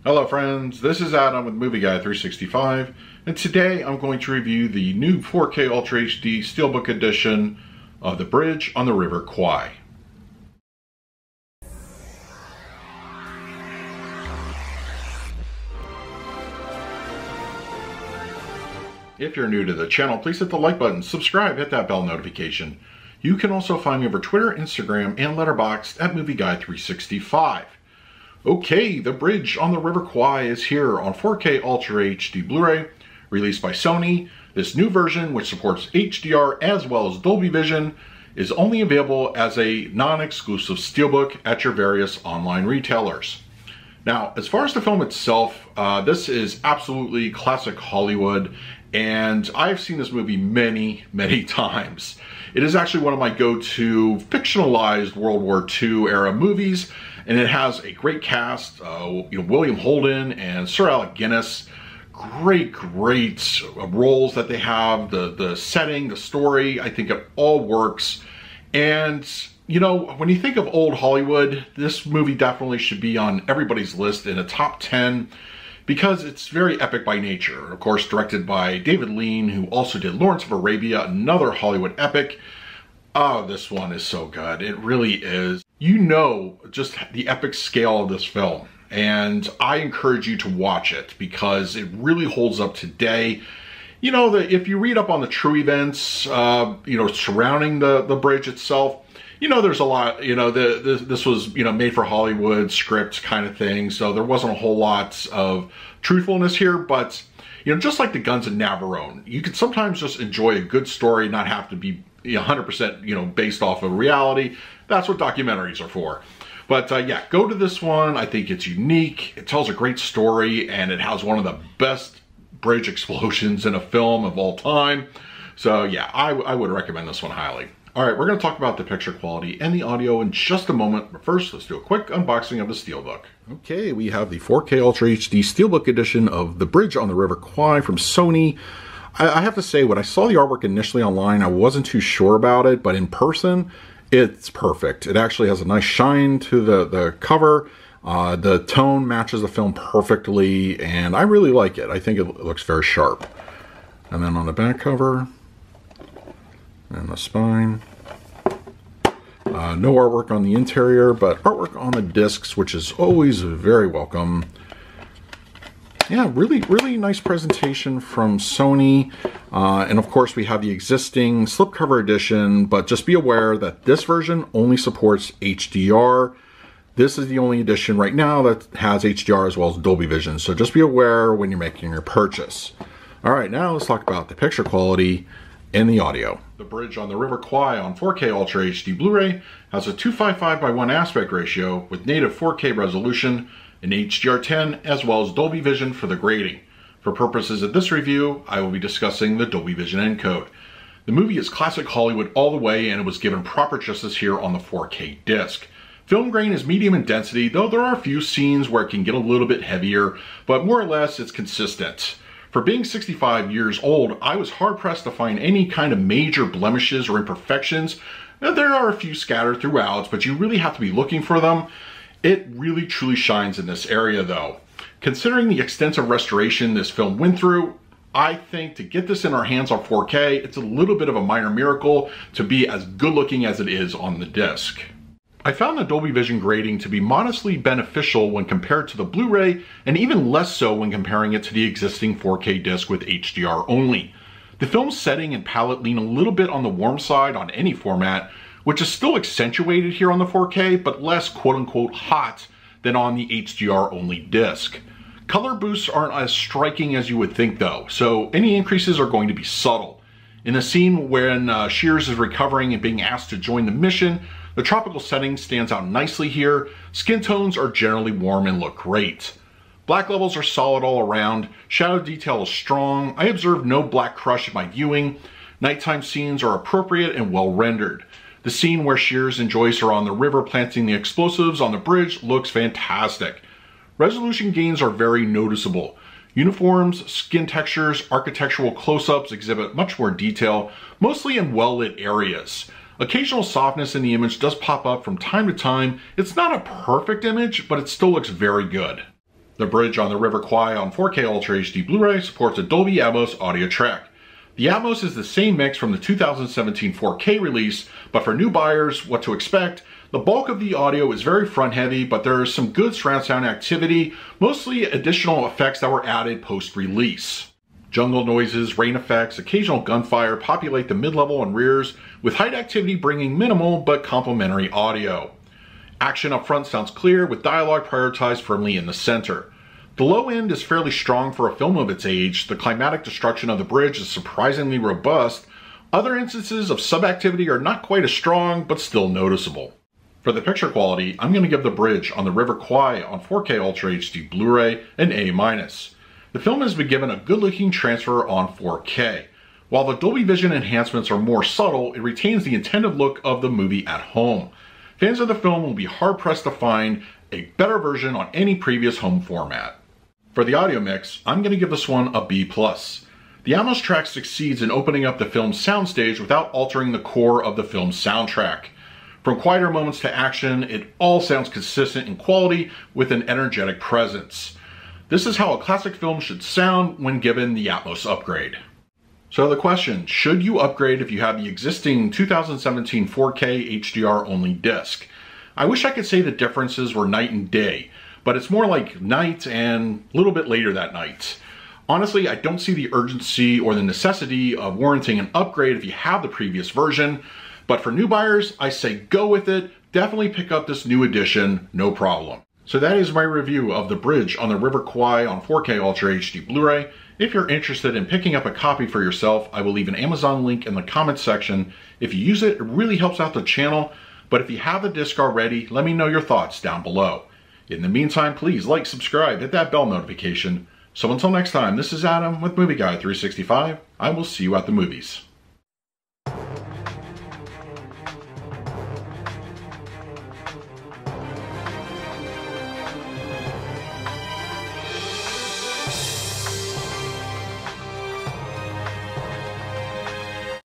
Hello friends, this is Adam with Movie Guy 365, and today I'm going to review the new 4K Ultra HD Steelbook edition of The Bridge on the River Kwai. If you're new to the channel, please hit the like button, subscribe, hit that bell notification. You can also find me over Twitter, Instagram, and Letterboxd at Movie Guy 365. Okay, The Bridge on the River Kwai is here on 4K Ultra HD Blu-ray, released by Sony. This new version, which supports HDR as well as Dolby Vision, is only available as a non-exclusive Steelbook at your various online retailers. Now, as far as the film itself, this is absolutely classic Hollywood, and I've seen this movie many, many times. It is actually one of my go-to fictionalized World War II era movies, and it has a great cast. William Holden and Sir Alec Guinness. Great roles that they have. The setting, the story, I think it all works. And you know, when you think of old Hollywood, this movie definitely should be on everybody's list in a top 10 because it's very epic by nature. Of course, directed by David Lean, who also did Lawrence of Arabia, another Hollywood epic. Oh, this one is so good. It really is. You know just the epic scale of this film, and I encourage you to watch it because it really holds up today. You know, that if you read up on the true events, surrounding the bridge itself, you know, there's a lot, this was, made for Hollywood script kind of thing. So there wasn't a whole lot of truthfulness here, but, just like the Guns of Navarone, you could sometimes just enjoy a good story, not have to be 100%, based off of reality. That's what documentaries are for. But yeah, go to this one. I think it's unique. It tells a great story, and it has one of the best bridge explosions in a film of all time. So yeah, I would recommend this one highly. All right, we're going to talk about the picture quality and the audio in just a moment, but first let's do a quick unboxing of the Steelbook. Okay, we have the 4K Ultra HD Steelbook edition of The Bridge on the River Kwai from Sony. I have to say, when I saw the artwork initially online, I wasn't too sure about it, but in person, it's perfect. It actually has a nice shine to the cover. The tone matches the film perfectly, and I really like it. I think it looks very sharp. And then on the back cover, and the spine, no artwork on the interior, but artwork on the discs, which is always very welcome. Yeah, really nice presentation from Sony. And of course we have the existing slipcover edition, but just be aware that this version only supports HDR. This is the only edition right now that has HDR as well as Dolby Vision, so just be aware when you're making your purchase. All right, now let's talk about the picture quality and the audio. The Bridge on the River Kwai on 4K Ultra HD Blu-ray has a 255:1 aspect ratio with native 4K resolution, an HDR10, as well as Dolby Vision for the grading. For purposes of this review, I will be discussing the Dolby Vision encode. The movie is classic Hollywood all the way, and it was given proper justice here on the 4K disc. Film grain is medium in density, though there are a few scenes where it can get a little bit heavier, but more or less it's consistent. For being 65 years old, I was hard-pressed to find any kind of major blemishes or imperfections. Now, there are a few scattered throughout, but you really have to be looking for them. It really truly shines in this area though. Considering the extensive restoration this film went through, I think to get this in our hands on 4K, it's a little bit of a minor miracle to be as good looking as it is on the disc. I found the Dolby Vision grading to be modestly beneficial when compared to the Blu-ray, and even less so when comparing it to the existing 4K disc with HDR only. The film's setting and palette lean a little bit on the warm side on any format, which is still accentuated here on the 4K, but less quote-unquote hot than on the HDR-only disc. Color boosts aren't as striking as you would think though, so any increases are going to be subtle. In the scene when Shears is recovering and being asked to join the mission, the tropical setting stands out nicely here. Skin tones are generally warm and look great. Black levels are solid all around. Shadow detail is strong. I observed no black crush in my viewing. Nighttime scenes are appropriate and well rendered. The scene where Shears and Joyce are on the river planting the explosives on the bridge looks fantastic. Resolution gains are very noticeable. Uniforms, skin textures, architectural close-ups exhibit much more detail, mostly in well-lit areas. Occasional softness in the image does pop up from time to time. It's not a perfect image, but it still looks very good. The bridge on the River Kwai on 4K Ultra HD Blu-ray supports a Dolby Atmos audio track. The Atmos is the same mix from the 2017 4K release, but for new buyers, what to expect: the bulk of the audio is very front heavy, but there is some good surround sound activity, mostly additional effects that were added post-release. Jungle noises, rain effects, occasional gunfire populate the mid-level and rears, with height activity bringing minimal but complementary audio. Action up front sounds clear, with dialogue prioritized firmly in the center. The low end is fairly strong for a film of its age. The climatic destruction of the bridge is surprisingly robust. Other instances of sub-activity are not quite as strong, but still noticeable. For the picture quality, I'm going to give the bridge on the River Kwai on 4K Ultra HD Blu-ray an A-. The film has been given a good-looking transfer on 4K. While the Dolby Vision enhancements are more subtle, it retains the intended look of the movie at home. Fans of the film will be hard-pressed to find a better version on any previous home format. For the audio mix, I'm going to give this one a B+. The Atmos track succeeds in opening up the film's soundstage without altering the core of the film's soundtrack. From quieter moments to action, it all sounds consistent in quality with an energetic presence. This is how a classic film should sound when given the Atmos upgrade. So the question, should you upgrade if you have the existing 2017 4K HDR only disc? I wish I could say the differences were night and day, but it's more like night and a little bit later that night. Honestly, I don't see the urgency or the necessity of warranting an upgrade if you have the previous version, but for new buyers, I say go with it. Definitely pick up this new edition, no problem. So that is my review of the bridge on the River Kwai on 4K Ultra HD Blu-ray. If you're interested in picking up a copy for yourself, I will leave an Amazon link in the comments section. If you use it, it really helps out the channel. But if you have the disc already, let me know your thoughts down below. In the meantime, please like, subscribe, hit that bell notification. So until next time, this is Adam with Movie Guy 365. I will see you at the movies.